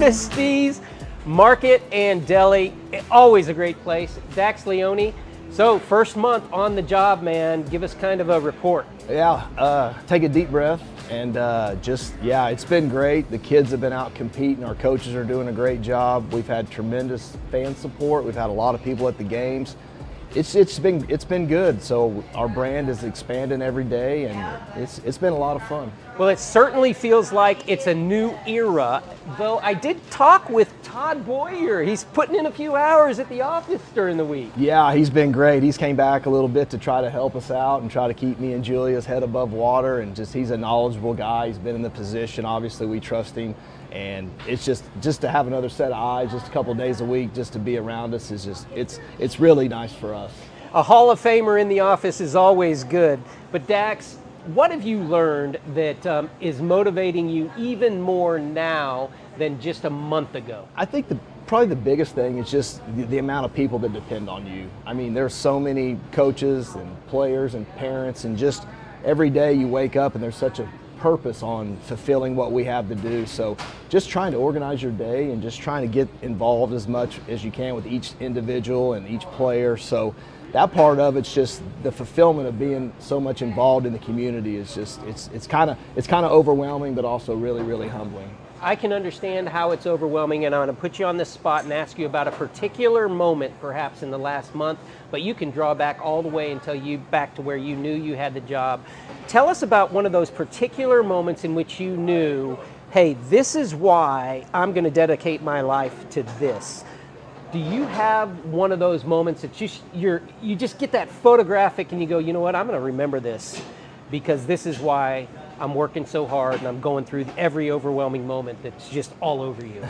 Hardesty's Market and Deli. Always a great place. Dax Leone. So first month on the job, man. Give us kind of a report. Yeah, take a deep breath and it's been great. The kids have been out competing. Our coaches are doing a great job. We've had tremendous fan support. We've had a lot of people at the games. It's been good. So our brand is expanding every day, and it's been a lot of fun. Well, it certainly feels like it's a new era, though I did talk with Todd Boyer. He's putting in a few hours at the office during the week. Yeah, he's been great. He's came back a little bit to try to help us out and try to keep me and Julia's head above water, and he's a knowledgeable guy. He's been in the position. Obviously, we trust him, and it's just to have another set of eyes, just a couple of days a week, just to be around us it's really nice for us. A Hall of Famer in the office is always good, but Dax, what have you learned that is motivating you even more now than just a month ago? I think probably the biggest thing is just the amount of people that depend on you. I mean, there's so many coaches and players and parents, and just every day you wake up and there's such a purpose on fulfilling what we have to do. So just trying to organize your day and just trying to get involved as much as you can with each individual and each player. So that part of it's just the fulfillment of being so much involved in the community is just it's kind of overwhelming, but also really, really humbling. I can understand how it's overwhelming, and I'm going to put you on the spot and ask you about a particular moment perhaps in the last month, but you can draw back all the way until you back to where you knew you had the job. Tell us about one of those particular moments in which you knew, hey, this is why I'm going to dedicate my life to this. Do you have one of those moments that you just get that photographic and you go, you know what, I'm going to remember this because this is why I'm working so hard and I'm going through every overwhelming moment that's just all over you?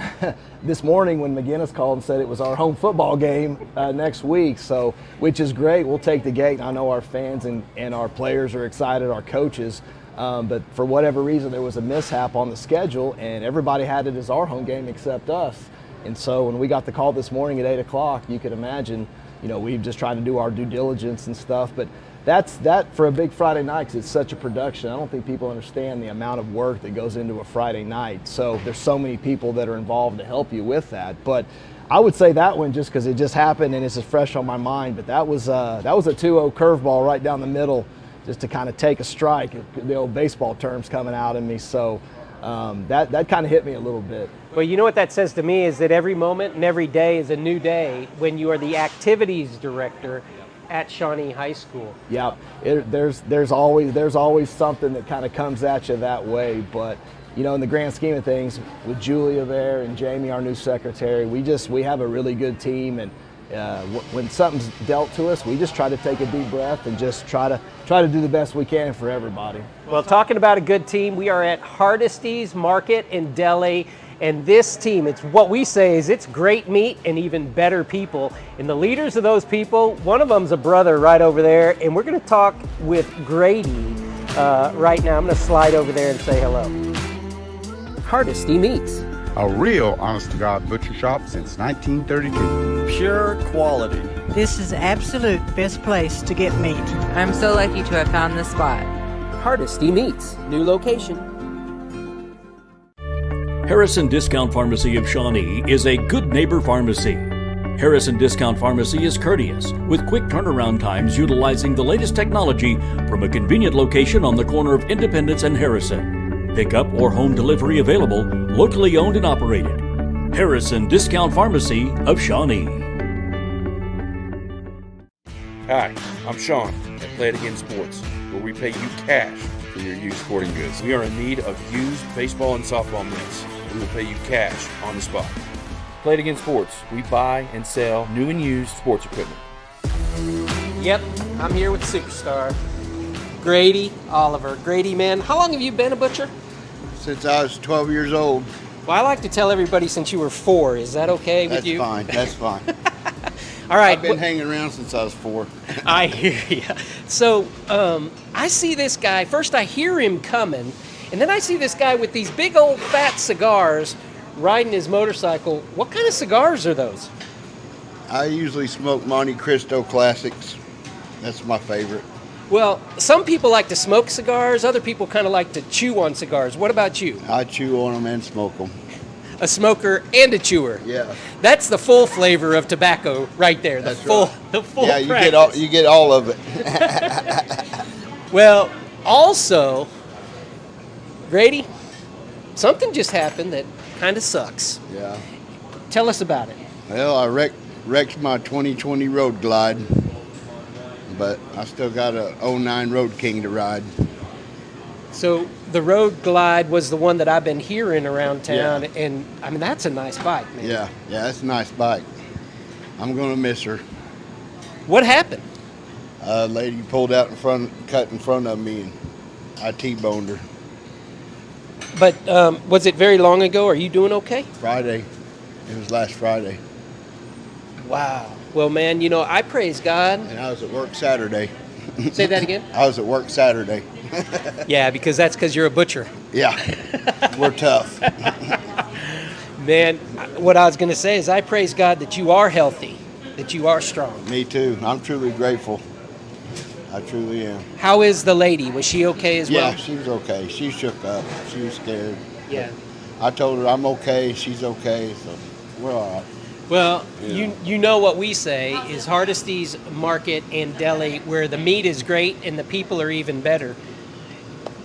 This morning when McGinnis called and said it was our home football game next week, so which is great. We'll take the gate. I know our fans and our players are excited, our coaches, but for whatever reason there was a mishap on the schedule and everybody had it as our home game except us. And so when we got the call this morning at 8 o'clock, you could imagine, we've just tried to do our due diligence and stuff. But that for a big Friday night, because it's such a production, I don't think people understand the amount of work that goes into a Friday night. So there's so many people that are involved to help you with that. But I would say that one just because it just happened and it's just fresh on my mind. But that was a 2-0 curveball right down the middle, just to kind of take a strike, the old baseball terms coming out in me. So that kind of hit me a little bit. Well, you know what that says to me is that every moment and every day is a new day when you are the activities director at Shawnee High School. Yeah, there's always something that kind of comes at you that way. But in the grand scheme of things, with Julia there and Jamie, our new secretary, we have a really good team. And when something's dealt to us, we just try to take a deep breath and just try to do the best we can for everybody. Well, talking about a good team, we are at Hardesty's Market and Deli, and this team, it's what we say is it's great meat and even better people. And the leaders of those people, one of them's a brother right over there, and we're going to talk with Grady right now. I'm going to slide over there and say hello. Hardesty Meats. A real honest-to-God butcher shop since 1932. Pure quality. This is absolute best place to get meat. I'm so lucky to have found this spot. Hardesty Meats, new location. Harrison Discount Pharmacy of Shawnee is a good neighbor pharmacy. Harrison Discount Pharmacy is courteous, with quick turnaround times utilizing the latest technology from a convenient location on the corner of Independence and Harrison. Pickup or home delivery available, locally owned and operated. Harrison Discount Pharmacy of Shawnee. Hi, I'm Sean at Play It Again Sports, where we pay you cash for your used sporting goods. We are in need of used baseball and softball mitts. We will pay you cash on the spot. Play It Again Sports. We buy and sell new and used sports equipment. Yep, I'm here with Superstar. Grady Oliver. Grady, man, how long have you been a butcher? Since I was 12 years old. Well, I like to tell everybody since you were 4. Is that okay with you? That's fine. All right. I've been hanging around since I was 4. I hear you. So I see this guy. First I hear him coming, and then I see this guy with these big old fat cigars riding his motorcycle. What kind of cigars are those? I usually smoke Monte Cristo Classics. That's my favorite. Well, some people like to smoke cigars. Other people kind of like to chew on cigars. What about you? I chew on them and smoke them. a smoker, and a chewer. Yeah. That's the full flavor of tobacco right there. That's right. The full Yeah, practice. you get all of it. Well, also, Grady, something just happened that kind of sucks. Yeah. Tell us about it. Well, I wrecked my 2020 Road Glide, but I still got a 09 Road King to ride. So the Road Glide was the one that I've been hearing around town, Yeah. and I mean that's a nice bike, man. Yeah, that's a nice bike. I'm gonna miss her. What happened? A lady pulled out cut in front of me, and I T-boned her. But was it very long ago? Are you doing okay? Friday. It was last Friday. Wow. Well, man, I praise God. And I was at work Saturday. Say that again? I was at work Saturday. Yeah, because you're a butcher. Yeah, we're tough. Man, what I was going to say is I praise God that you are healthy, that you are strong. Me too. I'm truly grateful. I truly am. How is the lady? Was she okay as well? Yeah, she was okay. She shook up. She was scared. Yeah. I told her I'm okay. She's okay. So we're all right. Well, Yeah. you know what we say is Hardesty's Market and Deli, where the meat is great and the people are even better.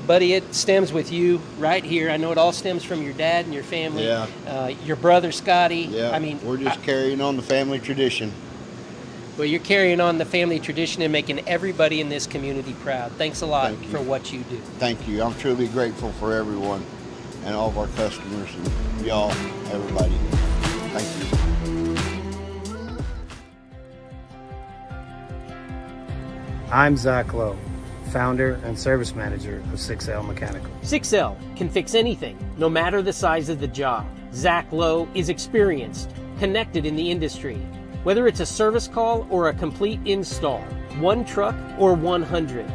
Buddy, it stems with you right here. I know it all stems from your dad and your family. Yeah. Your brother Scotty. Yeah. I mean, we're just carrying on the family tradition. well, you're carrying on the family tradition and making everybody in this community proud. Thanks a lot Thank you. for what you do. Thank you. I'm truly grateful for everyone and all of our customers and y'all, everybody. Thank you. I'm Zach Lowe, founder and service manager of 6L Mechanical. 6L can fix anything, no matter the size of the job. Zach Lowe is experienced, connected in the industry. Whether it's a service call or a complete install, one truck or 100,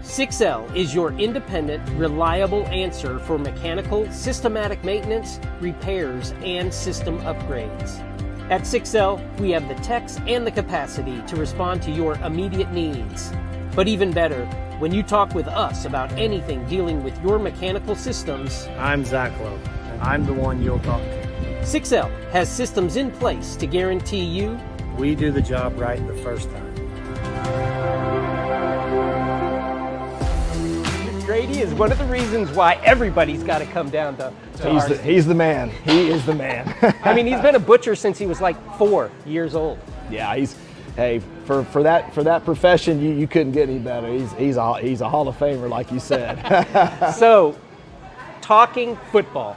6L is your independent, reliable answer for mechanical, systematic maintenance, repairs, and system upgrades. At 6L, we have the techs and the capacity to respond to your immediate needs. But even better, when you talk with us about anything dealing with your mechanical systems, I'm Zach Lowe, and I'm the one you'll talk to. 6L has systems in place to guarantee you We do the job right the first time. Grady is one of the reasons why everybody's got to come down to He's the man. He is the man. I mean, he's been a butcher since he was like 4 years old. Yeah, for that profession, you couldn't get any better. He's a Hall of Famer, like you said. So, talking football,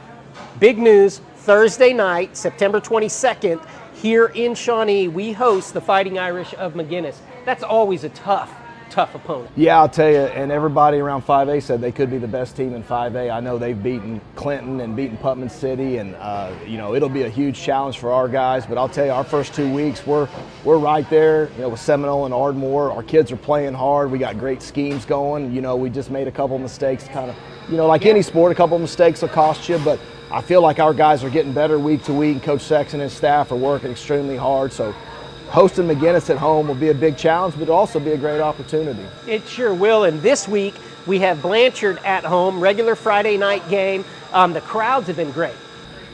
big news Thursday night, September 22nd, here in Shawnee, we host the Fighting Irish of McGinnis. That's always a tough opponent. Yeah, I'll tell you, and everybody around 5A said they could be the best team in 5A. I know they've beaten Clinton and beaten Putman City, and it'll be a huge challenge for our guys. But I'll tell you, our first 2 weeks, we're right there. With Seminole and Ardmore, our kids are playing hard. We got great schemes going. We just made a couple mistakes, kind of, like any sport, a couple mistakes will cost you. But I feel like our guys are getting better week to week, and Coach Sexton and his staff are working extremely hard. So hosting McGinnis at home will be a big challenge, but it'll also be a great opportunity. It sure will. And this week, we have Blanchard at home, regular Friday night game. The crowds have been great.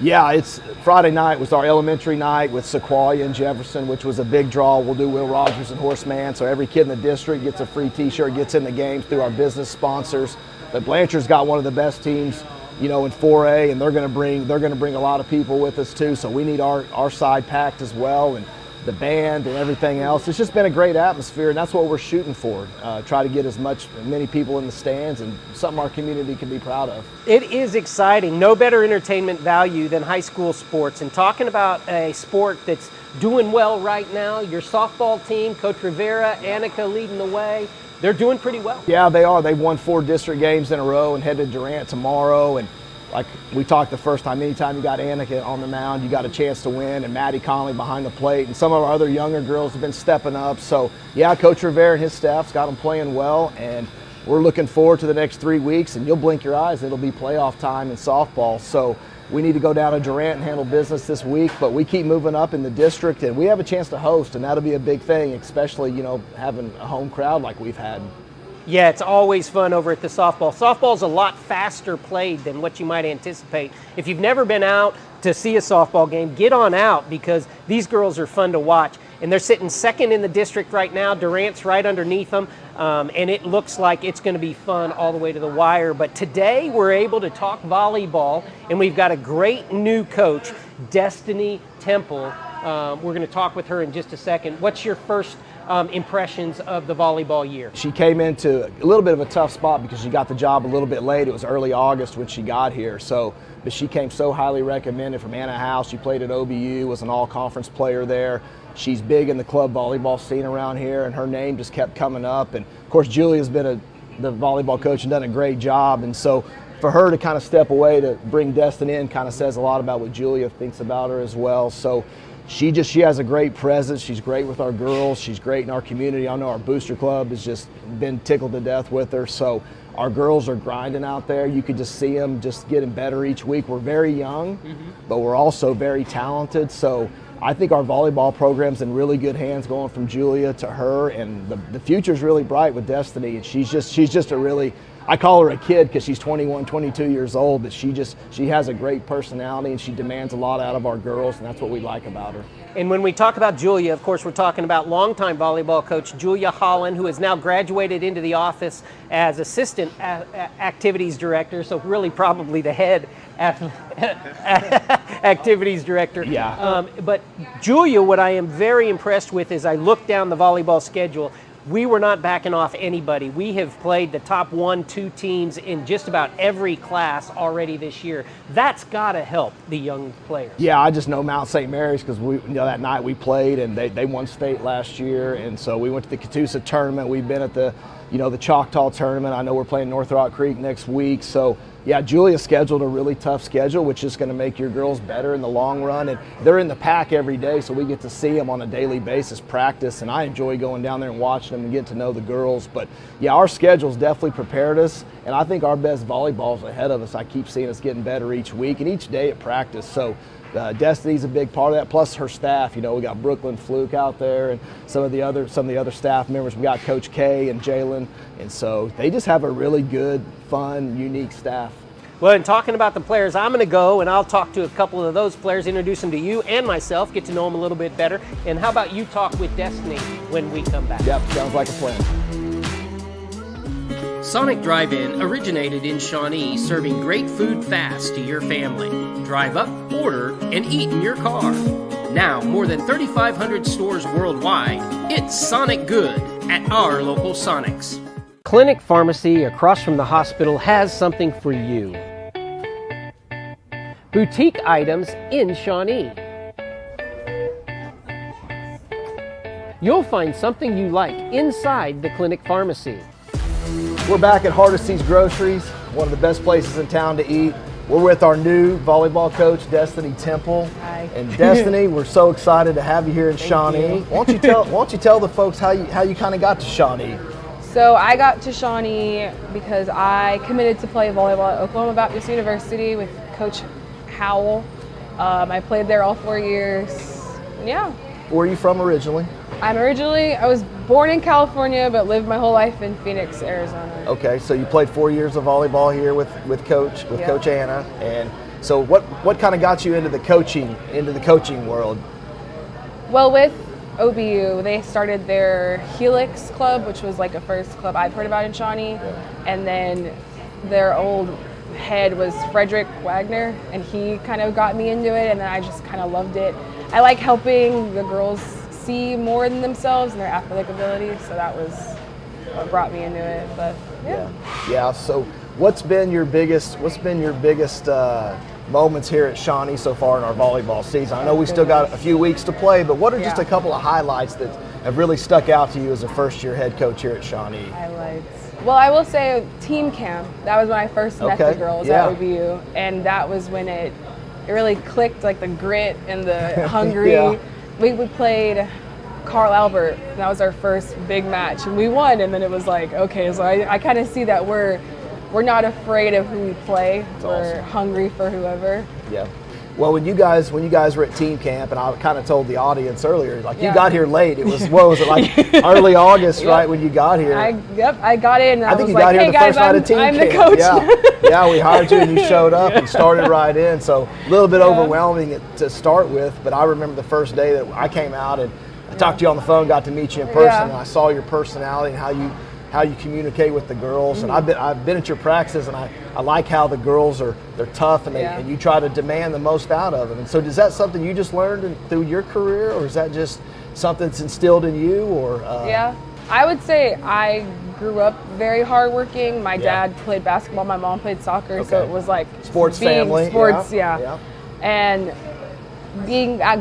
Yeah, it's Friday night was our elementary night with Sequoia and Jefferson, which was a big draw. We'll do Will Rogers and Horseman, so every kid in the district gets a free T-shirt, gets in the games through our business sponsors. But Blanchard's got one of the best teams, in 4A, and they're going to bring a lot of people with us too. So we need our side packed as well, and the band and everything else. It's just been a great atmosphere, and that's what we're shooting for. Try to get as many people in the stands, and something our community can be proud of. It is exciting. No better entertainment value than high school sports. And talking about a sport that's doing well right now, your softball team, Coach Rivera, Annika leading the way. They're doing pretty well. Yeah, they are. They've won 4 district games in a row and headed to Durant tomorrow. And like we talked the first time, anytime you got Annika on the mound, you got a chance to win. And Maddie Conley behind the plate. And some of our other younger girls have been stepping up. So, yeah, Coach Rivera and his staff's got them playing well. And we're looking forward to the next 3 weeks. And you'll blink your eyes, it'll be playoff time in softball. So we need to go down to Durant and handle business this week. But we keep moving up in the district, and we have a chance to host. And that'll be a big thing, especially, having a home crowd like we've had. Yeah, it's always fun over at the softball. Softball's a lot faster played than what you might anticipate. If you've never been out to see a softball game, get on out because these girls are fun to watch. And they're sitting second in the district right now. Durant's right underneath them. And it looks like it's going to be fun all the way to the wire. But today we're able to talk volleyball, and we've got a great new coach, Destiny Temple. We're going to talk with her in just a second. What's your first impressions of the volleyball year? She came into a little bit of a tough spot because she got the job a little bit late. It was early August when she got here. But she came so highly recommended from Anna House. She played at OBU, was an all-conference player there. She's big in the club volleyball scene around here, and her name just kept coming up. And of course, Julia's been the volleyball coach and done a great job. And so for her to kind of step away to bring Destiny in kind of says a lot about what Julia thinks about her as well. So she has a great presence. She's great with our girls. She's great in our community. I know our booster club has just been tickled to death with her. So our girls are grinding out there. You could just see them just getting better each week. We're very young, but we're also very talented. So I think our volleyball program's in really good hands going from Julia to her, and the future's really bright with Destiny. And she's just a really, I call her a kid because she's 21, 22 years old, but she has a great personality and she demands a lot out of our girls, and that's what we like about her. And when we talk about Julia, of course, we're talking about longtime volleyball coach Julia Holland, who has now graduated into the office as assistant activities director, so really probably the head activities director. Yeah. But Julia, what I am very impressed with is I look down the volleyball schedule. We were not backing off anybody. We have played the top 1-2 teams in just about every class already this year. That's got to help the young players. Yeah, I just know Mount St. Mary's because that night we played and they won state last year, and so we went to the Catoosa tournament. We've been at the Choctaw tournament. I know we're playing North Rock Creek next week. So yeah, Julia scheduled a really tough schedule, which is going to make your girls better in the long run. And they're in the pack every day, so we get to see them on a daily basis practice. And I enjoy going down there and watching them and getting to know the girls. But yeah, our schedule's definitely prepared us. And I think our best volleyball's ahead of us. I keep seeing us getting better each week and each day at practice. So Destiny's a big part of that, plus her staff. We got Brooklyn Fluke out there and some of the other staff members. We got Coach K and Jalen, and so they just have a really good, fun, unique staff. Well, in talking about the players, I'm going to go and I'll talk to a couple of those players, introduce them to you and myself, get to know them a little bit better. And how about you talk with Destiny when we come back? Yep, sounds like a plan. Sonic Drive-In originated in Shawnee, serving great food fast to your family. Drive up, order, and eat in your car. Now, more than 3,500 stores worldwide, it's Sonic Good at our local Sonics. Clinic Pharmacy across from the hospital has something for you. Boutique items in Shawnee. You'll find something you like inside the Clinic Pharmacy. We're back at Hardesty's Groceries, one of the best places in town to eat. We're with our new volleyball coach, Destiny Temple. Hi. And Destiny, we're so excited to have you here in Shawnee. Why don't you tell the folks how you kind of got to Shawnee? So I got to Shawnee because I committed to play volleyball at Oklahoma Baptist University with Coach Howell. I played there all 4 years. Yeah. Where are you from originally? I was born in California, but lived my whole life in Phoenix, Arizona. Okay, so you played 4 years of volleyball here with Coach Anna, and so what kind of got you into the coaching world? Well, with OBU, they started their Helix Club, which was like a first club I've heard about in Shawnee, and then their old head was Frederick Wagner, and he kind of got me into it, and then I just kind of loved it. I like helping the girls see more than themselves and their athletic ability, so that was what brought me into it. But yeah. So what's been your biggest moments here at Shawnee so far in our volleyball season? I know we still got a few weeks to play, but what are just a couple of highlights that have really stuck out to you as a first-year head coach here at Shawnee? Highlights. Well, I will say team camp. That was when I first met the girls at OBU, and that was when it really clicked, like the grit and the hungry. We played Carl Albert, and that was our first big match, and we won. And then it was like, okay, so I kind of see that we're not afraid of who we play. We're hungry for whoever. Yeah. Well, when you guys were at team camp, and I kind of told the audience earlier, like Yeah. you got here late. It was, what was it, like early August, right, when you got here? I got in and I think was you got like, here hey the guys, first night of team I'm camp. the coach. Yeah, we hired you and you showed up and started right in. So a little bit overwhelming to start with, but I remember the first day that I came out and I talked to you on the phone, got to meet you in person, and I saw your personality and how you communicate with the girls. And I've been at your practices, and I like how the girls they're tough and and you try to demand the most out of them. And so, is that something you just learned through your career, or is that just something that's instilled in you? Or Yeah, I would say I grew up very hardworking. My dad played basketball, my mom played soccer, so it was like sports being family. Sports, and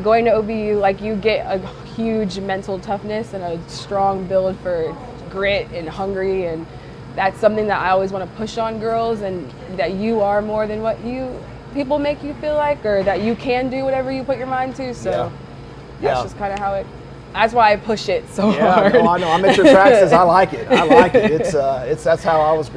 going to OBU, like you get a huge mental toughness and a strong build for grit and hungry, and that's something that I always want to push on girls, and that you are more than what people make you feel like, or that you can do whatever you put your mind to. So that's just kind of how that's why I push it so hard. No, I know. I'm at your practices. I like it. It's that's how I was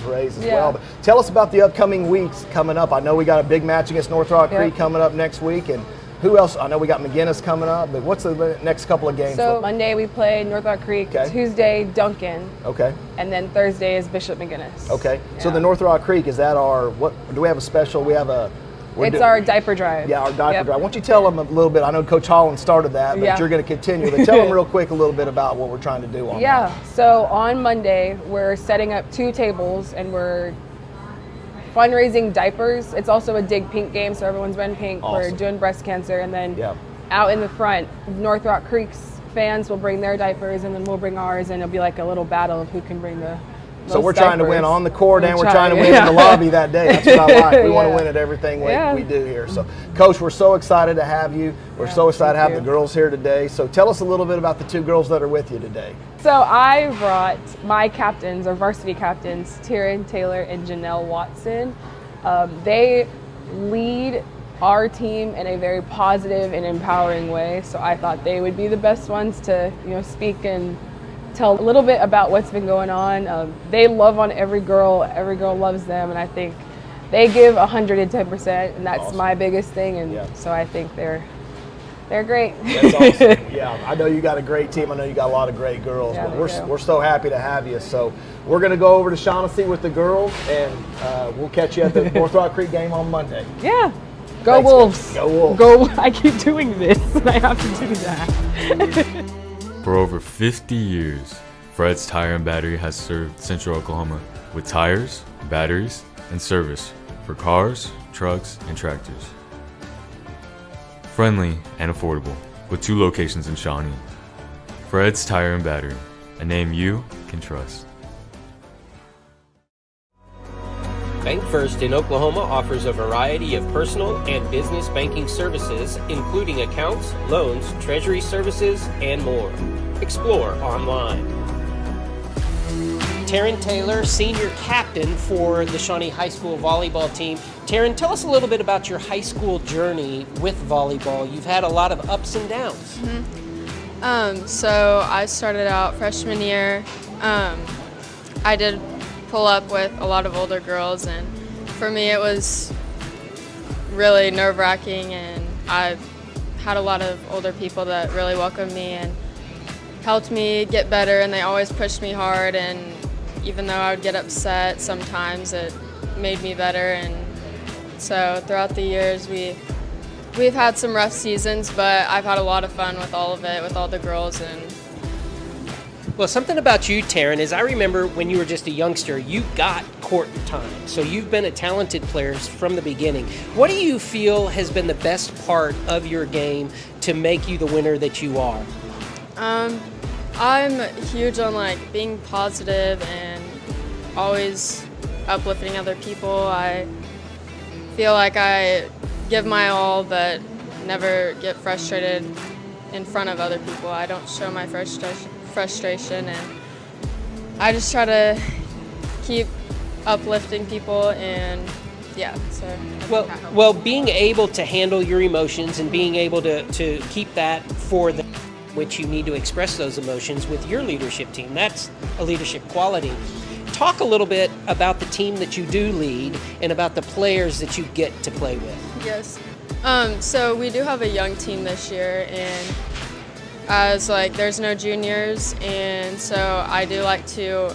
raised as well. But tell us about the upcoming weeks coming up. I know we got a big match against North Rock Creek coming up next week, and who else? I know we got McGinnis coming up, but what's the next couple of games? So Monday we play North Rock Creek, Tuesday Duncan, and then Thursday is Bishop McGinnis. Okay. So the North Rock Creek, is that what do we have a special? We have our diaper drive. Yeah, our diaper drive. Why don't you tell them a little bit? I know Coach Holland started that, but you're going to continue. But tell them real quick a little bit about what we're trying to do on that. So on Monday we're setting up 2 tables and we're fundraising diapers. It's also a Dig Pink game, so everyone's wearing pink. Awesome. We're doing breast cancer, and then out in the front, North Rock Creek's fans will bring their diapers, and then we'll bring ours, and it'll be like a little battle of who can bring the most So we're trying to win on the court, and we're trying to win in yeah. the lobby that day. That's what I like. We want to Yeah. win at everything Yeah. we do here. So, Coach, we're so excited to have you. We're so excited to have the girls here today. So tell us a little bit about the 2 girls that are with you today. So I brought my captains, or varsity captains, Tieryn, Taylor, and Janelle Watson. They lead our team in a very positive and empowering way. So I thought they would be the best ones to, speak and tell a little bit about what's been going on. They love on every girl. Every girl loves them, and I think they give 110%, and that's awesome. my biggest thing. And so I think they're great. That's awesome. Yeah, I know you got a great team. I know you got a lot of great girls. Yeah, but they do. we're so happy to have you. So we're going to go over to Shaughnessy with the girls, and we'll catch you at the North Rock Creek game on Monday. Yeah. Go Thanks, Wolves. Go Wolves. Go. I keep doing this, and I have to do that. For over 50 years, Fred's Tire and Battery has served Central Oklahoma with tires, batteries, and service for cars, trucks, and tractors. Friendly and affordable, with 2 locations in Shawnee. Fred's Tire and Battery, a name you can trust. Bank First in Oklahoma offers a variety of personal and business banking services, including accounts, loans, treasury services, and more. Explore online. Tieryn Taylor, senior captain for the Shawnee High School volleyball team. Tieryn, tell us a little bit about your high school journey with volleyball. You've had a lot of ups and downs. So I started out freshman year. I did pull up with a lot of older girls, and for me it was really nerve-wracking, and I had a lot of older people that really welcomed me and helped me get better, and they always pushed me hard, and even though I would get upset sometimes, it made me better. And so throughout the years we've had some rough seasons, but I've had a lot of fun with all of it, with all the girls. And Well, something about you, Tieryn, is I remember when you were just a youngster, you got court time. So you've been a talented player from the beginning. What do you feel has been the best part of your game to make you the winner that you are? I'm huge on being positive and always uplifting other people. I feel like I give my all, but never get frustrated in front of other people. I don't show my frustration, and I just try to keep uplifting people, and so I think that helps. Well, being able to handle your emotions and being able to keep that for the which you need to express those emotions with your leadership team, that's a leadership quality. Talk a little bit about the team that you do lead and about the players that you get to play with. Yes. So we do have a young team this year, and as like there's no juniors, and so I do like to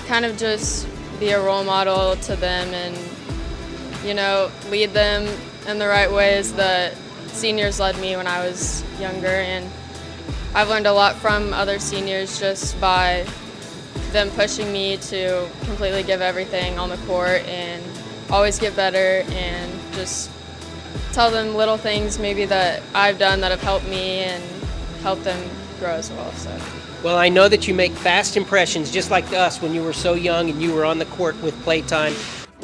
kind of just be a role model to them and, you know, lead them in the right ways that seniors led me when I was younger. And I've learned a lot from other seniors just by them pushing me to completely give everything on the court and always get better, and just tell them little things maybe that I've done that have helped me and helped them grow as well. So. Well, I know that you make fast impressions, just like us when you were so young and you were on the court with playtime.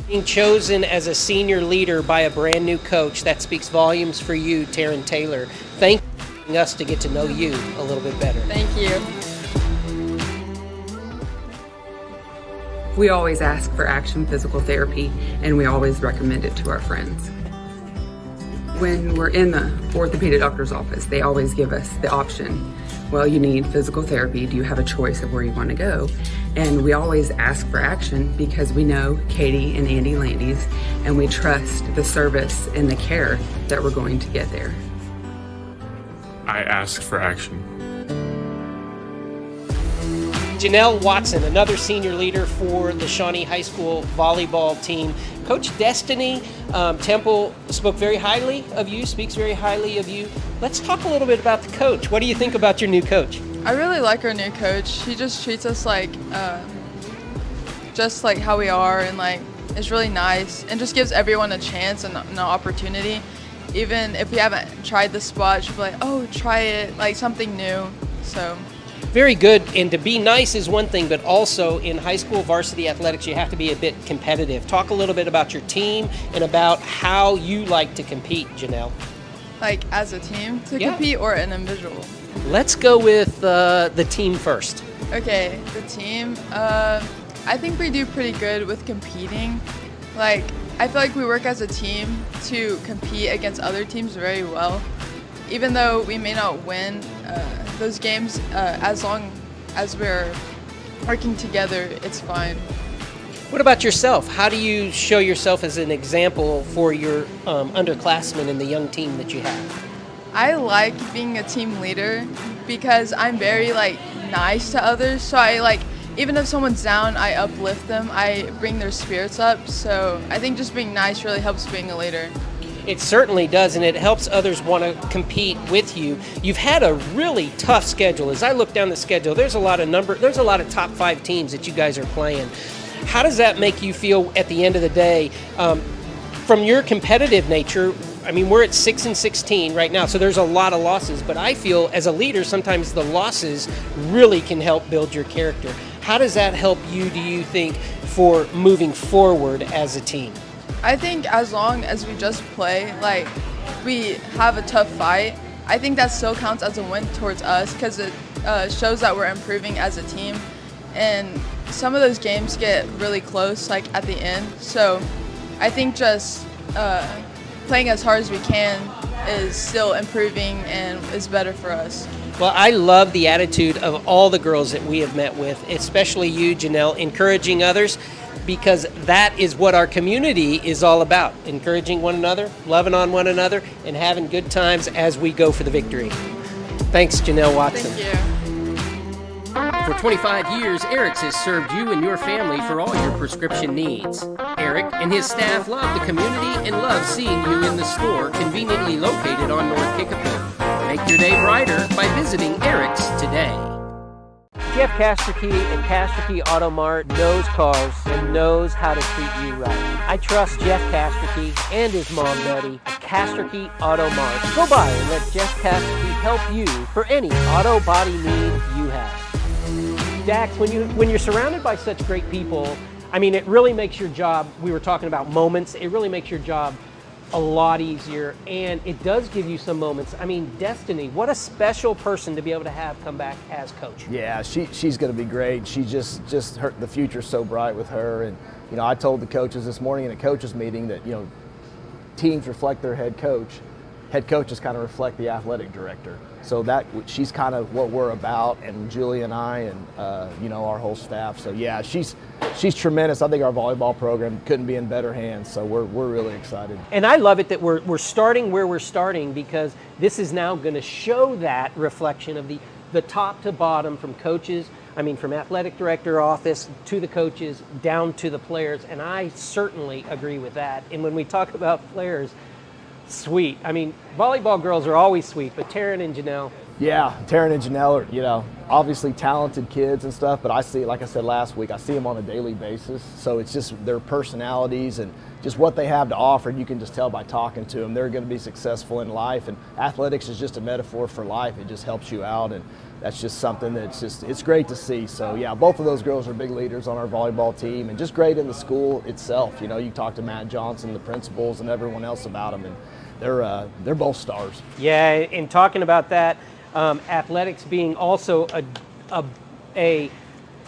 Being chosen as a senior leader by a brand new coach, that speaks volumes for you, Tieryn Taylor. Thank you for allowing us to get to know you a little bit better. Thank you. We always ask for Action Physical Therapy, and we always recommend it to our friends. When we're in the orthopedic doctor's office, they always give us the option, well, you need physical therapy. Do you have a choice of where you want to go? And we always ask for Action because we know Katie and Andy Landys, and we trust the service and the care that we're going to get there. I ask for Action. Janelle Watson, another senior leader for the Shawnee High School volleyball team. Coach Destiny Temple spoke very highly of you, speaks very highly of you. Let's talk a little bit about the coach. What do you think about your new coach? I really like our new coach. He just treats us like just like how we are, and like is really nice and just gives everyone a chance and an opportunity. Even if we haven't tried the spot, she'll be like, oh, try it, like something new. So. Very good, and to be nice is one thing, but also in high school varsity athletics, you have to be a bit competitive. Talk a little bit about your team and about how you like to compete, Janelle. Like as a team to compete or an individual? Let's go with the team first. Okay, the team. I think we do pretty good with competing. Like, I feel like we work as a team to compete against other teams very well. Even though we may not win those games, as long as we're working together, it's fine. What about yourself? How do you show yourself as an example for your underclassmen and the young team that you have? I like being a team leader because I'm very nice to others. So I even if someone's down, I uplift them. I bring their spirits up. So I think just being nice really helps being a leader. It certainly does, and it helps others want to compete with you. You've had a really tough schedule. As I look down the schedule, there's a lot of top 5 teams that you guys are playing. How does that make you feel at the end of the day? From your competitive nature, I mean, we're at 6-16 right now, so there's a lot of losses, but I feel as a leader, sometimes the losses really can help build your character. How does that help you, do you think, for moving forward as a team? I think as long as we just play, we have a tough fight, I think that still counts as a win towards us because it shows that we're improving as a team. And some of those games get really close, at the end. So I think just playing as hard as we can is still improving and is better for us. Well, I love the attitude of all the girls that we have met with, especially you, Janelle, encouraging others, because that is what our community is all about, encouraging one another, loving on one another, and having good times as we go for the victory. Thanks, Janelle Watson. Thank you. For 25 years, Eric's has served you and your family for all your prescription needs. Eric and his staff love the community and love seeing you in the store conveniently located on North Kickapoo. Make your day brighter by visiting Eric's today. Jeff Casterkey and Casterkey Auto Mart knows cars and knows how to treat you right. I trust Jeff Casterkey and his mom Betty at Casterkey Auto Mart. Go by and let Jeff Casterkey help you for any auto body need you have. Dax, when you're surrounded by such great people, I mean, it really makes your job, we were talking about moments, it really makes your job a lot easier, and it does give you some moments. I mean, Destiny, what a special person to be able to have come back as coach. Yeah, she's going to be great. She just the future's so bright with her. And I told the coaches this morning in a coaches meeting that teams reflect their head coach. Head coaches kind of reflect the athletic director. So that she's kind of what we're about, and Julie and I and our whole staff. So yeah, she's she's tremendous. I think our volleyball program couldn't be in better hands, so we're really excited. And I love it that we're starting where we're starting, because this is now going to show that reflection of the top to bottom, from coaches, from athletic director office to the coaches down to the players, and I certainly agree with that. And when we talk about players, sweet. Volleyball girls are always sweet, but Tieryn and Janelle. Yeah, Tieryn and Janelle are, obviously talented kids and stuff, but I see, like I said last week, I see them on a daily basis. So it's just their personalities and just what they have to offer. You can just tell by talking to them. They're going to be successful in life, and athletics is just a metaphor for life. It just helps you out, and that's just something it's great to see. So yeah, both of those girls are big leaders on our volleyball team, and just great in the school itself. You talk to Matt Johnson, the principals, and everyone else about them, and they're both stars. Yeah, and talking about that, athletics being also a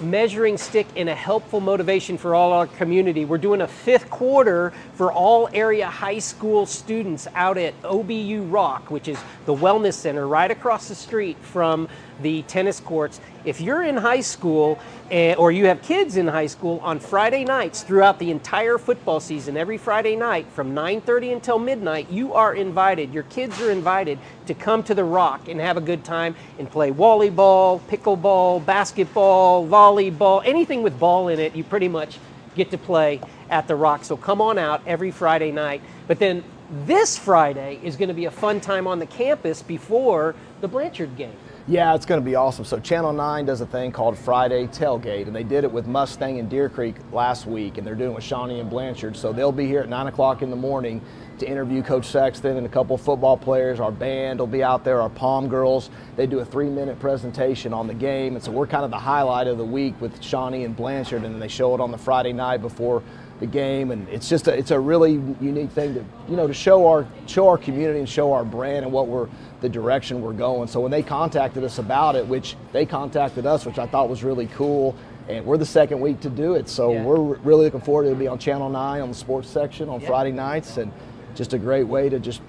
measuring stick and a helpful motivation for all our community. We're doing a 5th quarter for all area high school students out at OBU Rock, which is the wellness center right across the street from the tennis courts. If you're in high school or you have kids in high school, on Friday nights throughout the entire football season, every Friday night from 9:30 until midnight, you are invited, your kids are invited to come to the Rock and have a good time and play volleyball, pickleball, basketball, volleyball, anything with ball in it, you pretty much get to play at the Rock. So come on out every Friday night. But then this Friday is going to be a fun time on the campus before the Blanchard game. Yeah, it's going to be awesome. So Channel 9 does a thing called Friday Tailgate, and they did it with Mustang and Deer Creek last week, and they're doing it with Shawnee and Blanchard. So they'll be here at 9 o'clock in the morning to interview Coach Sexton and a couple of football players. Our band will be out there, our Palm girls. They do a 3-minute presentation on the game, and so we're kind of the highlight of the week with Shawnee and Blanchard, and then they show it on the Friday night before the game, and it's a really unique thing to show our community and show our brand and the direction we're going. So when they contacted us about it, which they contacted us, which I thought was really cool, and we're the 2nd week to do it, so we're really looking forward to be on Channel 9 on the sports section on Friday nights, and just a great way to just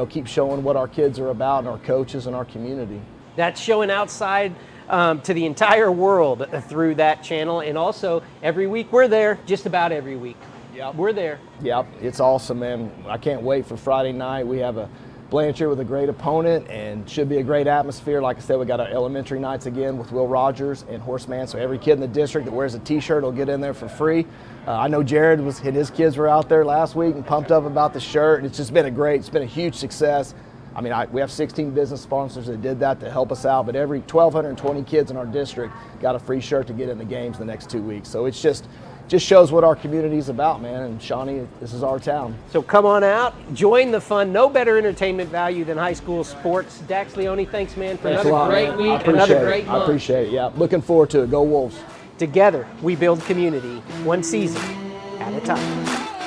keep showing what our kids are about and our coaches and our community. That's showing outside to the entire world through that channel, and also every week we're there, just about every week. Yep. We're there. Yep, it's awesome, man. I can't wait for Friday night. We have a Blanchard with a great opponent, and should be a great atmosphere. Like I said, we got our elementary nights again with Will Rogers and Horseman, so every kid in the district that wears a t-shirt will get in there for free. I know Jared and his kids were out there last week and pumped up about the shirt, and it's just been it's been a huge success. We have 16 business sponsors that did that to help us out, but every 1,220 kids in our district got a free shirt to get in the games the next 2 weeks. So it's just shows what our community is about, man. And Shawnee, this is our town. So come on out, join the fun. No better entertainment value than high school sports. Dax Leone, thanks, man, for another great week, another great month. I appreciate it. Yeah, looking forward to it. Go Wolves. Together, we build community, one season at a time.